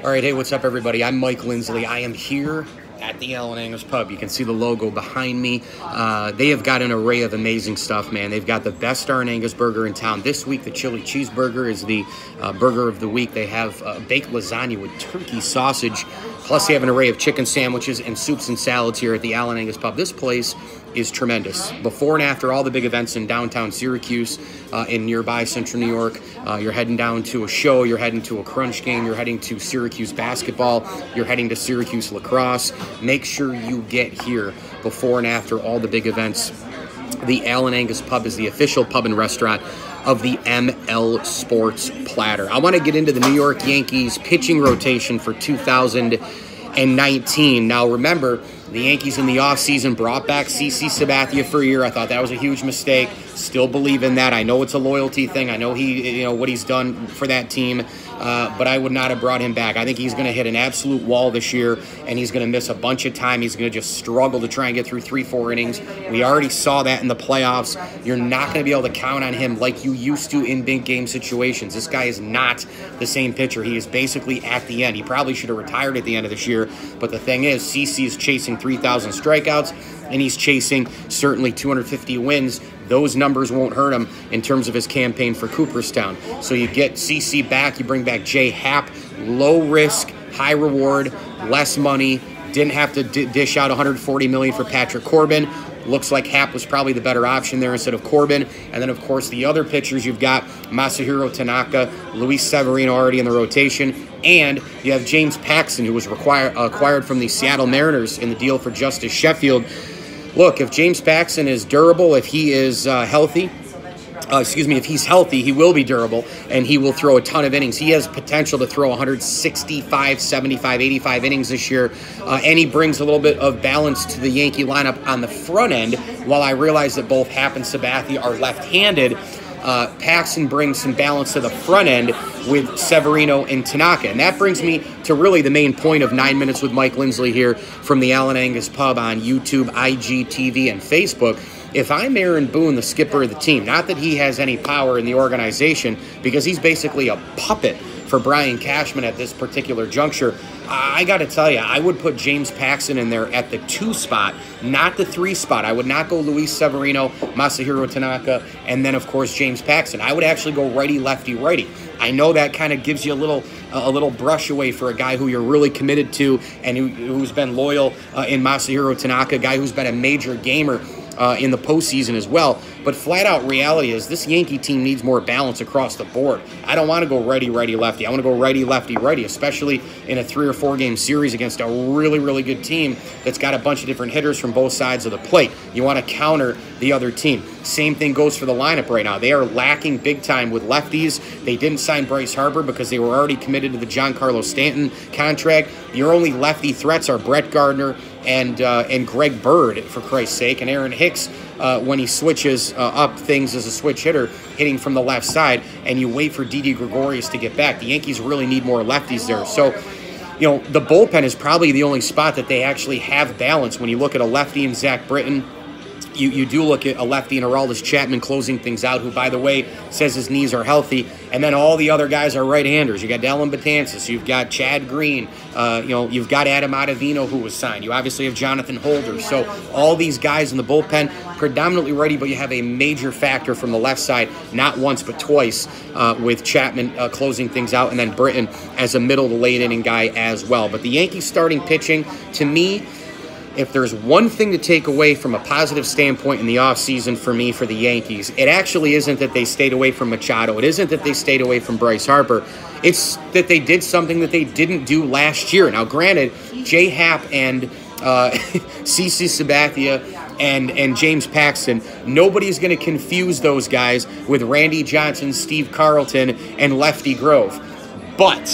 All right, hey, what's up, everybody? I'm Mike Lindsley. I am here at the Allen Angus Pub. You can see the logo behind me. They have got an array of amazing stuff, man. They've got the best darn Angus burger in town. This week, the chili cheeseburger is the burger of the week. They have baked lasagna with turkey sausage. Plus, they have an array of chicken sandwiches and soups and salads here at the Allen Angus Pub. This place is tremendous. Before and after all the big events in downtown Syracuse, in nearby central New York, you're heading down to a show, you're heading to a Crunch game, you're heading to Syracuse basketball, you're heading to Syracuse lacrosse. Make sure you get here before and after all the big events. The Allen Angus Pub is the official pub and restaurant of the ML Sports Platter. I want to get into the New York Yankees pitching rotation for 2019. Now, remember, the Yankees in the offseason brought back CC Sabathia for a year. I thought that was a huge mistake. Still believe in that. I know it's a loyalty thing. I know what he's done for that team, but I would not have brought him back. I think he's going to hit an absolute wall this year, and he's going to miss a bunch of time. He's going to just struggle to try and get through 3-4 innings. We already saw that in the playoffs. You're not going to be able to count on him like you used to in big game situations. This guy is not the same pitcher. He is basically at the end. He probably should have retired at the end of this year, but the thing is, CC is chasing 3,000 strikeouts, and he's chasing certainly 250 wins. Those numbers won't hurt him in terms of his campaign for Cooperstown. So you get CC back, you bring back Jay Happ, low risk, high reward, less money, didn't have to dish out $140 million for Patrick Corbin. Looks like Happ was probably the better option there instead of Corbin. And then, of course, the other pitchers, you've got Masahiro Tanaka, Luis Severino already in the rotation, and you have James Paxton, who was acquired from the Seattle Mariners in the deal for Justice Sheffield. Look, if James Paxton is durable, if he is healthy, if he's healthy, he will be durable, and he will throw a ton of innings. He has potential to throw 165, 75, 85 innings this year, and he brings a little bit of balance to the Yankee lineup on the front end. While I realize that both Happ and Sabathia are left-handed, Paxton brings some balance to the front end with Severino and Tanaka. And that brings me to really the main point of 9 Minutes with Mike Lindsley here from the Allen Angus Pub on YouTube, IGTV, and Facebook. If I'm Aaron Boone, the skipper of the team, not that he has any power in the organization, because he's basically a puppet for Brian Cashman at this particular juncture, I got to tell you, I would put James Paxton in there at the 2 spot, not the 3 spot. I would not go Luis Severino, Masahiro Tanaka, and then, of course, James Paxton. I would actually go righty, lefty, righty. I know that kind of gives you a little brush away for a guy who you're really committed to and who's been loyal in Masahiro Tanaka, a guy who's been a major gamer in the postseason as well. But flat-out reality is this Yankee team needs more balance across the board. I don't want to go righty, righty, lefty. I want to go righty, lefty, righty, especially in a 3 or 4 game series against a really, really good team that's got a bunch of different hitters from both sides of the plate. You want to counter the other team. Same thing goes for the lineup right now. They are lacking big time with lefties. They didn't sign Bryce Harper because they were already committed to the Giancarlo Stanton contract. Your only lefty threats are Brett Gardner and Greg Bird, for Christ's sake, and Aaron Hicks when he switches up things as a switch hitter, hitting from the left side, and you wait for Didi Gregorius to get back. The Yankees really need more lefties there. So, the bullpen is probably the only spot that they actually have balance. When you look at a lefty in Zach Britton, you do look at a lefty in Aroldis Chapman closing things out, who, by the way, says his knees are healthy. And then all the other guys are right-handers. You got Dellin Betances. You've got Chad Green. You've got Adam Ottavino, who was signed. You obviously have Jonathan Holder. So all these guys in the bullpen, predominantly righty, but you have a major factor from the left side, not once but twice, with Chapman closing things out, and then Britton as a middle to late inning guy as well. But the Yankees starting pitching, to me, if there's one thing to take away from a positive standpoint in the offseason for me, for the Yankees, it actually isn't that they stayed away from Machado. It isn't that they stayed away from Bryce Harper. It's that they did something that they didn't do last year. Now, granted, Jay Happ and CC Sabathia and James Paxton, nobody's going to confuse those guys with Randy Johnson, Steve Carlton, and Lefty Grove. But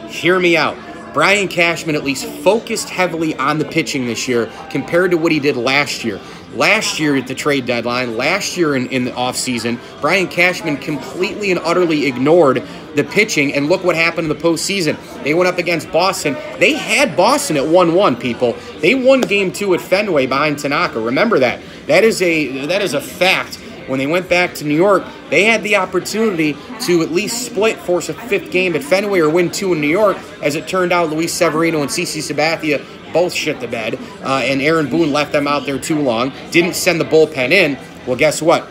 hear me out. Brian Cashman at least focused heavily on the pitching this year compared to what he did last year. Last year at the trade deadline, last year in the offseason, Brian Cashman completely and utterly ignored the pitching, and look what happened in the postseason. They went up against Boston. They had Boston at 1-1, people. They won Game 2 at Fenway behind Tanaka. Remember that. That is a fact when they went back to New York, they had the opportunity to at least split, force a 5th game at Fenway or win 2 in New York. As it turned out, Luis Severino and CC Sabathia both shit the bed, and Aaron Boone left them out there too long, didn't send the bullpen in. Well, guess what?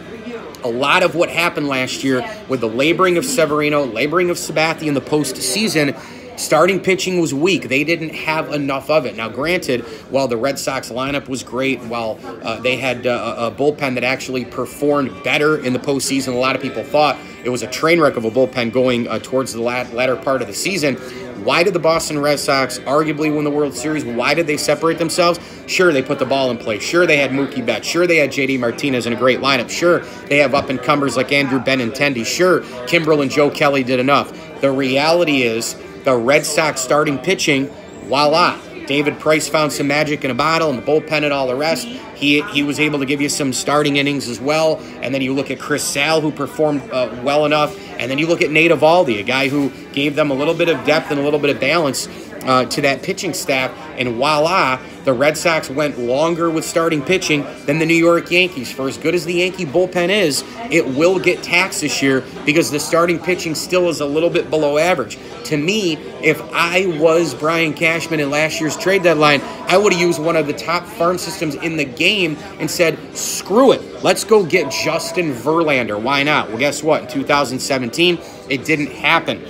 A lot of what happened last year with the laboring of Severino, laboring of Sabathia in the postseason, starting pitching was weak. They didn't have enough of it. Now, granted, while the Red Sox lineup was great, while they had a bullpen that actually performed better in the postseason, a lot of people thought it was a train wreck of a bullpen going towards the latter part of the season. Why did the Boston Red Sox arguably win the World Series? Why did they separate themselves? Sure, they put the ball in play. Sure, they had Mookie Betts. Sure, they had J.D. Martinez in a great lineup. Sure, they have up-and-comers like Andrew Benintendi. Sure, Kimbrel and Joe Kelly did enough. The reality is the Red Sox starting pitching, voila. David Price found some magic in a bottle, and the bullpen and all the rest. He was able to give you some starting innings as well. And then you look at Chris Sale, who performed well enough. And then you look at Nate Eovaldi, a guy who gave them a little bit of depth and a little bit of balance to that pitching staff. And voila, the Red Sox went longer with starting pitching than the New York Yankees. For as good as the Yankee bullpen is, it will get taxed this year because the starting pitching still is a little bit below average. To me, if I was Brian Cashman in last year's trade deadline, I would have used one of the top farm systems in the game and said, screw it, let's go get Justin Verlander. Why not? Well, guess what? In 2017, it didn't happen.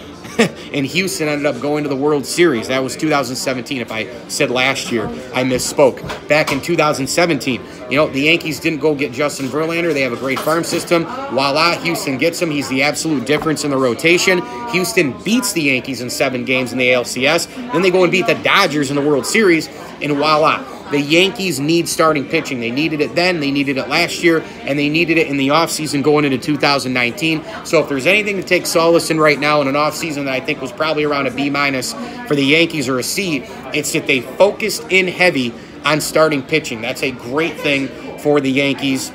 And Houston ended up going to the World Series. That was 2017. If I said last year, I misspoke. Back in 2017, the Yankees didn't go get Justin Verlander. They have a great farm system. Voila, Houston gets him. He's the absolute difference in the rotation. Houston beats the Yankees in 7 games in the ALCS. Then they go and beat the Dodgers in the World Series. And voila. The Yankees need starting pitching. They needed it then, they needed it last year, and they needed it in the offseason going into 2019. So if there's anything to take solace in right now in an offseason that I think was probably around a B- for the Yankees or a C, it's that they focused in heavy on starting pitching. That's a great thing for the Yankees.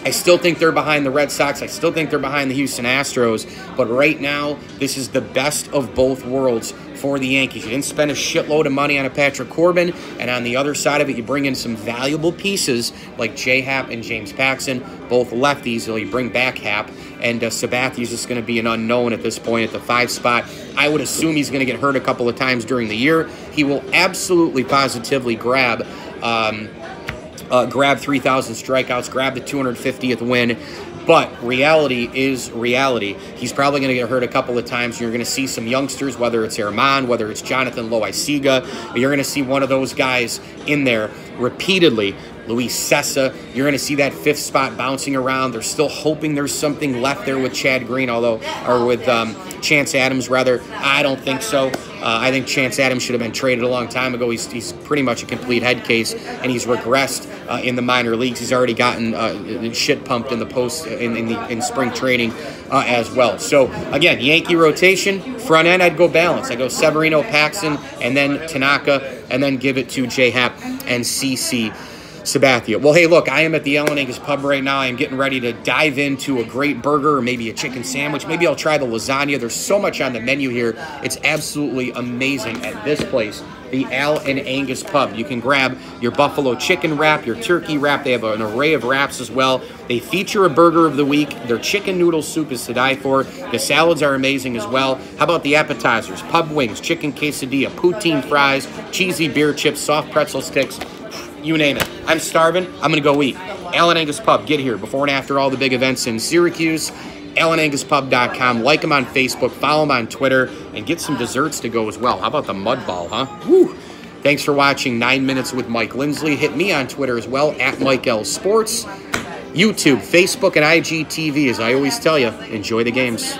I still think they're behind the Red Sox. I still think they're behind the Houston Astros. But right now, this is the best of both worlds for the Yankees. You didn't spend a shitload of money on a Patrick Corbin, and on the other side of it, you bring in some valuable pieces like J. Happ and James Paxton, both lefties. So you bring back Happ, and Sabathia is just going to be an unknown at this point at the 5 spot. I would assume he's going to get hurt a couple of times during the year. He will absolutely, positively grab 3,000 strikeouts, grab the 250th win. But reality is reality. He's probably going to get hurt a couple of times. You're going to see some youngsters, whether it's Herman, whether it's Jonathan Loaisiga. You're going to see one of those guys in there repeatedly. Luis Sessa, you're going to see that 5th spot bouncing around. They're still hoping there's something left there with Chad Green, or with Chance Adams, rather. I don't think so. I think Chance Adams should have been traded a long time ago. He's pretty much a complete head case, and he's regressed in the minor leagues. He's already gotten shit pumped in the in spring training as well. So again, Yankee rotation, front end, I'd go balance. I go Severino, Paxton, and then Tanaka, and then give it to J. Happ and CC Sabathia. Well, hey, look, I am at the Ellen Angus Pub right now. I am getting ready to dive into a great burger or maybe a chicken sandwich. Maybe I'll try the lasagna. There's so much on the menu here. It's absolutely amazing at this place, the Al and Angus Pub. You can grab your buffalo chicken wrap, your turkey wrap. They have an array of wraps as well. They feature a burger of the week. Their chicken noodle soup is to die for. The salads are amazing as well. How about the appetizers? Pub wings, chicken quesadilla, poutine fries, cheesy beer chips, soft pretzel sticks. You name it. I'm starving. I'm going to go eat. Allen Angus Pub. Get here before and after all the big events in Syracuse. AllenAngusPub.com. Like them on Facebook. Follow them on Twitter. And get some desserts to go as well. How about the mud ball, huh? Woo! Thanks for watching 9 Minutes with Mike Lindsley. Hit me on Twitter as well, at Mike L Sports. YouTube, Facebook, and IGTV. As I always tell you, enjoy the games.